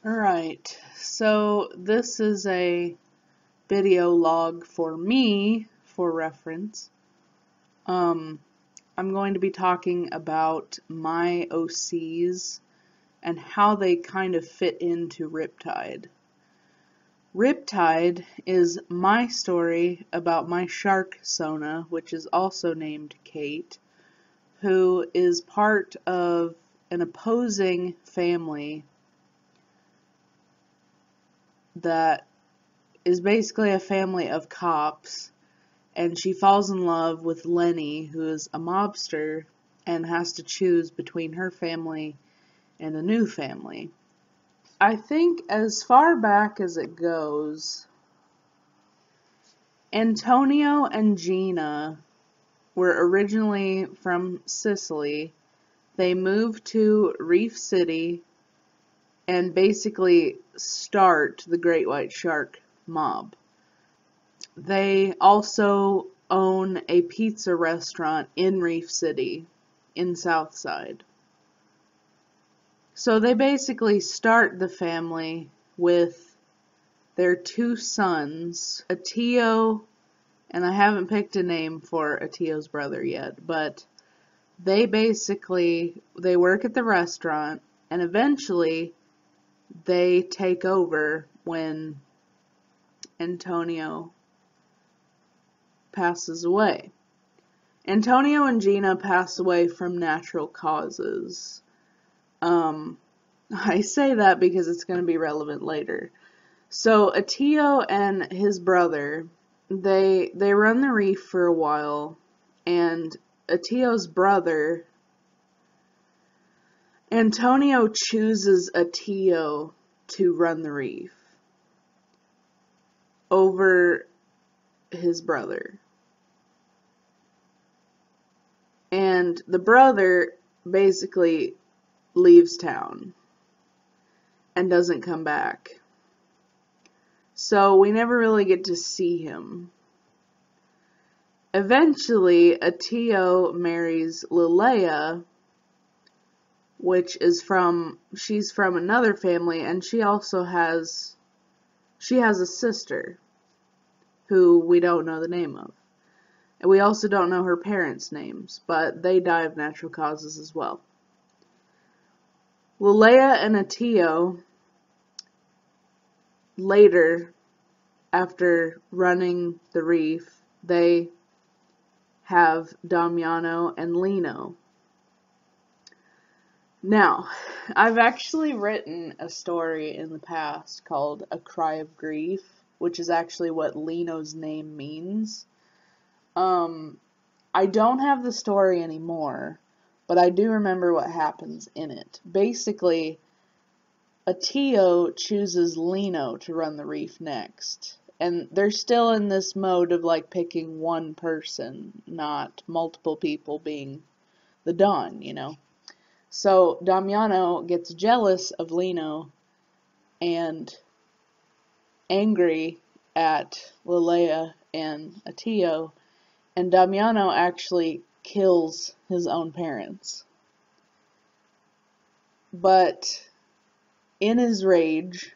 Alright, so this is a video log for me, for reference. I'm going to be talking about my OCs and how they kind of fit into Riptide. Riptide is my story about my shark Sona, which is also named Kate, who is part of an opposing family that is basically a family of cops, and she falls in love with Lenny, who is a mobster, and has to choose between her family and a new family. I think as far back as it goes, Antonio and Gina were originally from Sicily. They moved to Reef City and basically start the Great White Shark mob. They also own a pizza restaurant in Reef City, in Southside. So they basically start the family with their two sons, Atio, and I haven't picked a name for Atio's brother yet, but they work at the restaurant, and eventually they take over when Antonio passes away. Antonio and Gina pass away from natural causes. I say that because it's going to be relevant later. So Atio and his brother, they run the reef for a while, and Atio's brother, Antonio, chooses Atio to run the reef over his brother. And the brother basically leaves town and doesn't come back. So we never really get to see him. Eventually, Atio marries Lilea, she's from another family, and she has a sister who we don't know the name of. And we also don't know her parents' names, but they die of natural causes as well. Lilea and Atio, later, after running the reef, they have Damiano and Lino. Now, I've actually written a story in the past called A Cry of Grief, which is actually what Lino's name means. I don't have the story anymore, but I do remember what happens in it. Basically, Atio chooses Lino to run the reef next. And they're still in this mode of like picking one person, not multiple people being the Don, you know. So Damiano gets jealous of Lino and angry at Lilea and Atio, and Damiano actually kills his own parents. But in his rage,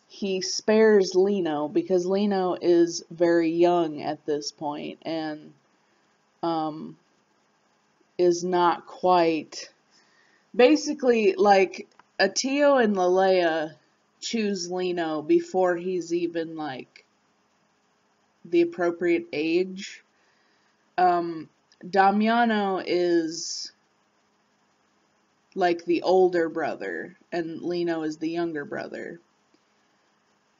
he spares Lino because Lino is very young at this point and is not quite... Basically, like, Atio and Lilea choose Lino before he's even, like, the appropriate age. Damiano is like the older brother, and Lino is the younger brother.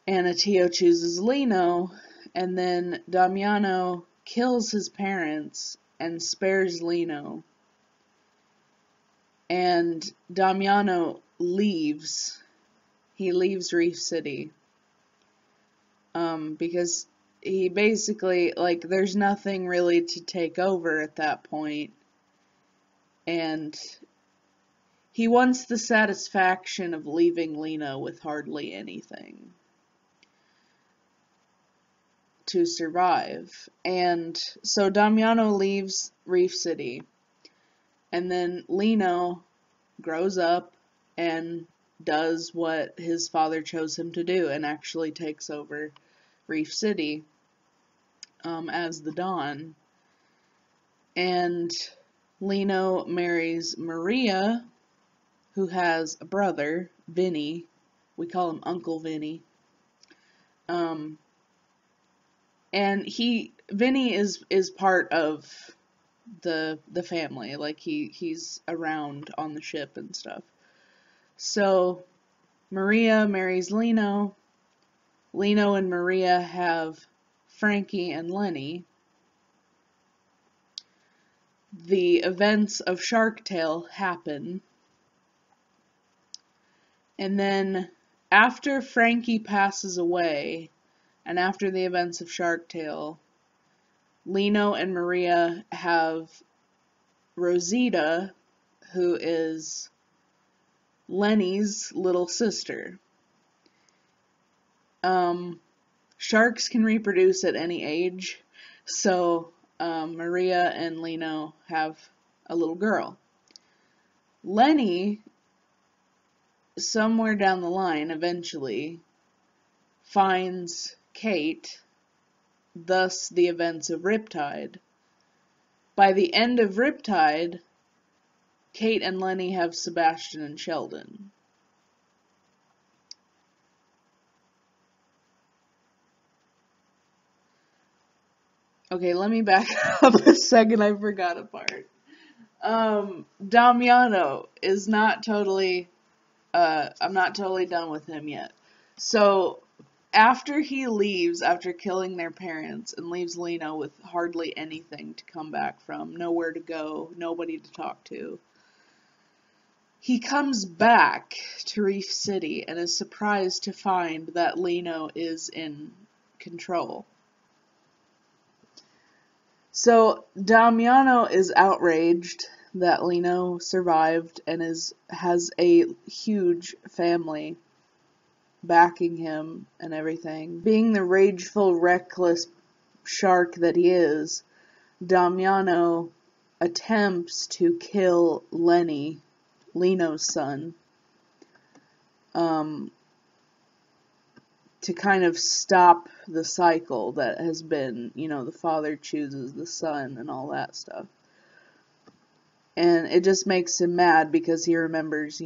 And Atio chooses Lino, and then Damiano kills his parents and spares Lino. And Damiano leaves. He leaves Reef City. Because he basically, like, there's nothing really to take over at that point. And he wants the satisfaction of leaving Lino with hardly anything to survive. And so Damiano leaves Reef City. And then Lino grows up and does what his father chose him to do and actually takes over Reef City as the Don. And Lino marries Maria, who has a brother, Vinny. We call him Uncle Vinny. And Vinny is part of the family. Like he's around on the ship and stuff. So Maria marries Lino. Lino and Maria have Frankie and Lenny. The events of Shark Tale happen. And then after Frankie passes away, and after the events of Shark Tale, Lino and Maria have Rosita, who is Lenny's little sister. Sharks can reproduce at any age, so Maria and Lino have a little girl. Lenny, somewhere down the line, eventually, finds Kate, thus the events of Riptide. By the end of Riptide, Kate and Lenny have Sebastian and Sheldon. Okay, let me back up a second, I forgot a part. Damiano is not totally, I'm not totally done with him yet. So, after he leaves, after killing their parents, and leaves Lino with hardly anything to come back from, nowhere to go, nobody to talk to, he comes back to Reef City and is surprised to find that Lino is in control. So Damiano is outraged that Lino survived and has a huge family backing him and everything. Being the rageful, reckless shark that he is, Damiano attempts to kill Lenny, Lino's son, to kind of stop the cycle that has been, the father chooses the son and all that stuff. And it just makes him mad because he remembers,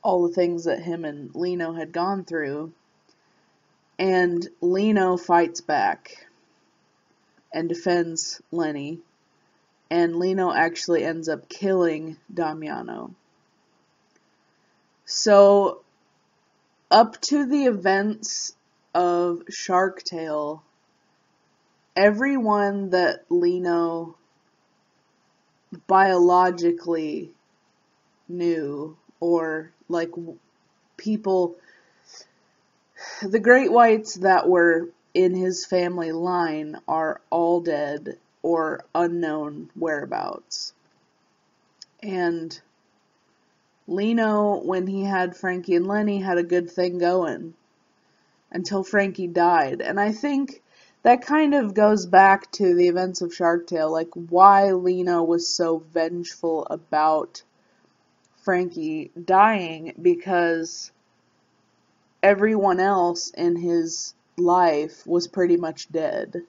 all the things that him and Lino had gone through. And Lino fights back and defends Lenny. And Lino actually ends up killing Damiano. So, up to the events of Shark Tale, everyone that Lino biologically knew, or like people, the great whites that were in his family line are all dead or unknown whereabouts. And Lino, when he had Frankie and Lenny, had a good thing going until Frankie died. And I think that kind of goes back to the events of Shark Tale, like why Lino was so vengeful about Frankie dying, because everyone else in his life was pretty much dead.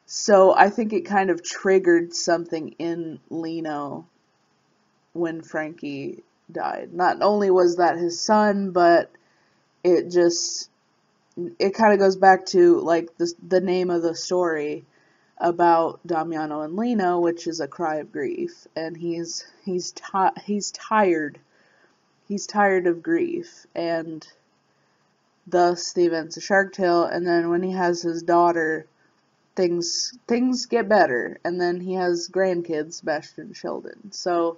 So I think it kind of triggered something in Lino when Frankie died. Not only was that his son, but it kind of goes back to like the name of the story about Damiano and Lino, which is A Cry of Grief, and he's tired of grief, and thus the events of Shark Tale. And then when he has his daughter, things get better, and then he has grandkids, Sebastian and Sheldon. So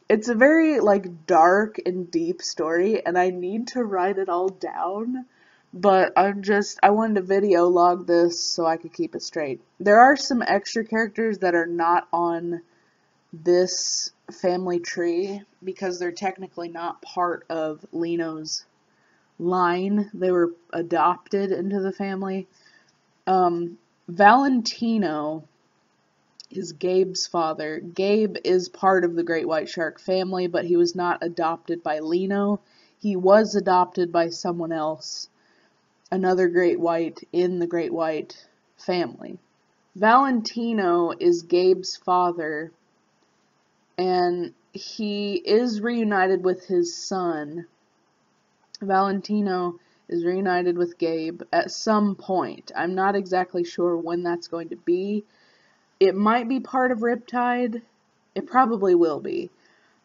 it's a very like dark and deep story, and I need to write it all down, but I wanted to video log this so I could keep it straight. There are some extra characters that are not on this family tree because they're technically not part of Lino's line. They were adopted into the family. Valentino is Gabe's father. Gabe is part of the great white shark family, but he was not adopted by Lino. He was adopted by someone else, another great white in the great white family. Valentino is Gabe's father, and he is reunited with his son. Valentino is reunited with Gabe at some point. I'm not exactly sure when that's going to be. It might be part of Riptide. It probably will be.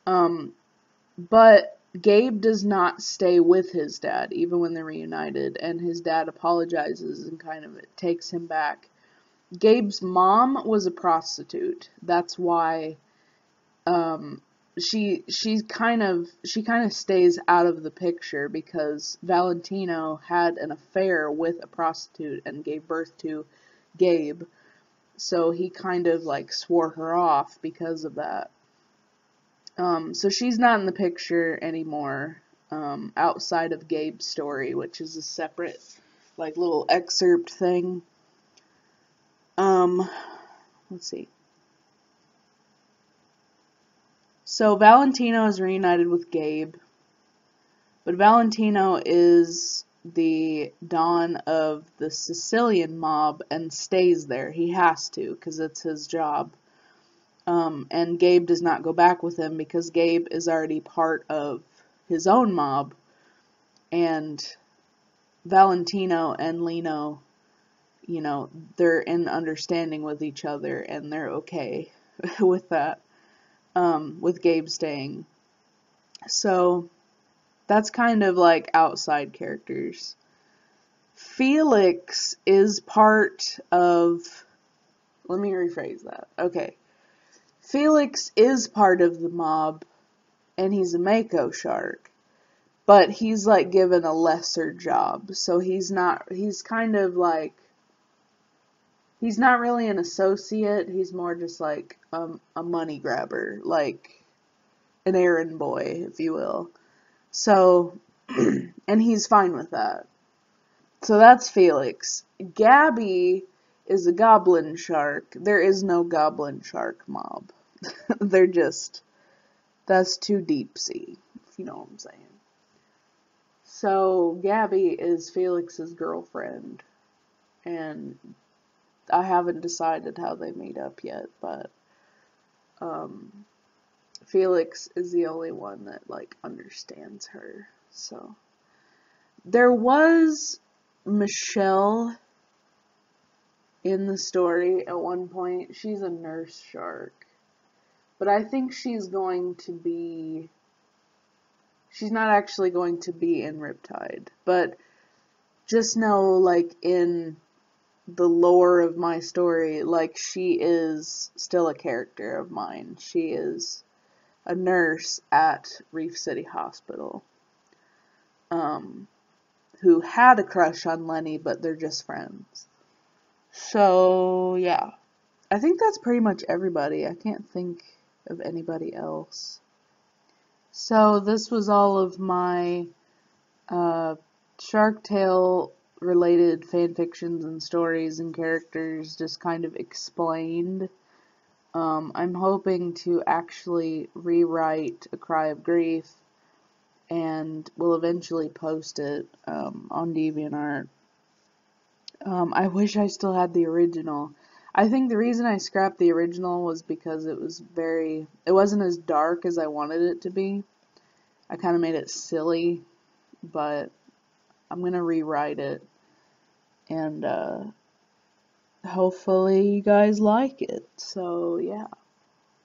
But Gabe does not stay with his dad, even when they're reunited, and his dad apologizes and kind of takes him back. Gabe's mom was a prostitute. That's why she kind of stays out of the picture, because Valentino had an affair with a prostitute and gave birth to Gabe. So he kind of like swore her off because of that. So she's not in the picture anymore, outside of Gabe's story, which is a separate like little excerpt thing. Let's see. So Valentino is reunited with Gabe, but Valentino is the Don of the Sicilian mob and stays there. He has to, because it's his job. And Gabe does not go back with him because Gabe is already part of his own mob, and Valentino and Lino, you know, they're in understanding with each other, and they're okay with that, with Gabe staying. So that's kind of like outside characters. Felix is part of, let me rephrase that. Okay. Felix is part of the mob, and he's a Mako shark, but he's like given a lesser job. So he's kind of like, he's not really an associate. He's more just like a money grabber, like an errand boy, if you will. So, and he's fine with that. So that's Felix. Gabby is a goblin shark. There is no goblin shark mob. They're just, that's too deep sea, if you know what I'm saying. So Gabby is Felix's girlfriend, and I haven't decided how they meet up yet, but Felix is the only one that like understands her. So there was Michelle in the story at one point. She's a nurse shark, but I think she's not actually going to be in Riptide. But just know, like, in the lore of my story, like, she is still a character of mine. She is a nurse at Reef City Hospital, who had a crush on Lenny, but they're just friends. So, yeah. I think that's pretty much everybody. I can't think of anybody else. So, this was all of my Shark Tale related fanfictions and stories and characters, just kind of explained. I'm hoping to actually rewrite A Cry of Grief, and will eventually post it on DeviantArt. I wish I still had the original. I think the reason I scrapped the original was because it wasn't as dark as I wanted it to be. I kind of made it silly, but I'm going to rewrite it, and hopefully you guys like it. So, yeah.